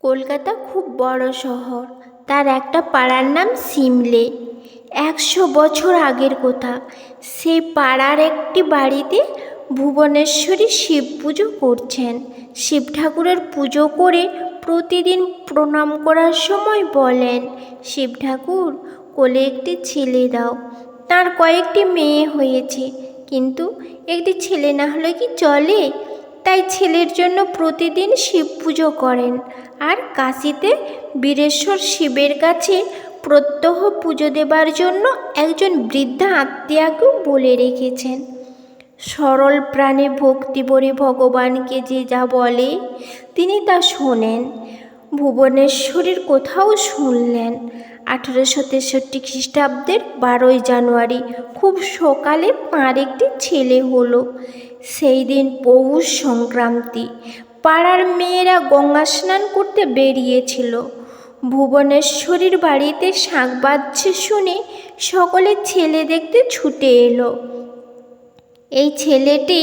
কলকাতা খুব বড় শহর। তার একটা পাড়ার নাম সিমলে। 100 বছর আগের কথা। সেই পাড়ার একটি বাড়িতে ভুবনেশ্বরী শিব পুজো করছেন। শিব ঠাকুরের পুজো করে প্রতিদিন প্রণাম করার সময় বলেন, শিব ঠাকুর, কোলে একটি ছেলে দাও। তার কয়েকটি মেয়ে হয়েছে, কিন্তু একটি ছেলে না হলে কি চলে? তাই ছেলের জন্য প্রতিদিন শিব পুজো করেন আর কাশীতে বীরেশ্বর শিবের কাছে প্রত্যহ পুজো দেবার জন্য একজন বৃদ্ধা আত্মীয়াকেও বলে রেখেছেন। সরল প্রাণে ভক্তি ভরে ভগবানকে যে যা বলে তিনি তা শোনেন। ভুবনেশ্বরীর কোথাও শুনলেন 1863 খ্রিস্টাব্দের 12ই জানুয়ারি খুব সকালে তাঁর একটি ছেলে হলো। সেই দিন পৌষ সংক্রান্তি। পাড়ার মেয়েরা গঙ্গা স্নান করতে বেরিয়েছিল। ভুবনেশ্বরীর বাড়িতে শাঁখ বাজছে শুনে সকলে ছেলে দেখতে ছুটে এলো। এই ছেলেটি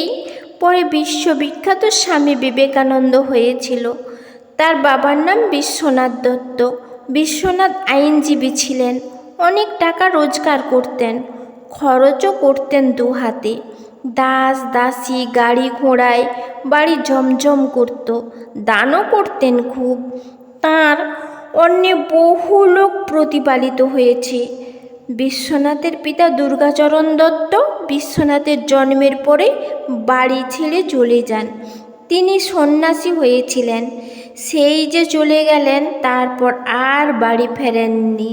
পরে বিশ্ববিখ্যাত স্বামী বিবেকানন্দ হয়েছিল। তার বাবার নাম বিশ্বনাথ দত্ত। বিশ্বনাথ আইনজীবী ছিলেন, অনেক টাকা রোজগার করতেন, খরচও করতেন দুহাতে। দাস দাসী গাড়ি ঘোড়ায় বাড়ি জমজম করত, দানও করতেন খুব। তাঁর অন্যে বহু লোক প্রতিপালিত হয়েছে। বিশ্বনাথের পিতা দুর্গাচরণ দত্ত বিশ্বনাথের জন্মের পরে বাড়ি ছেড়ে চলে যান। তিনি সন্ন্যাসী হয়েছিলেন। সেই যে চলে গেলেন, তারপর আর বাড়ি ফেরেননি।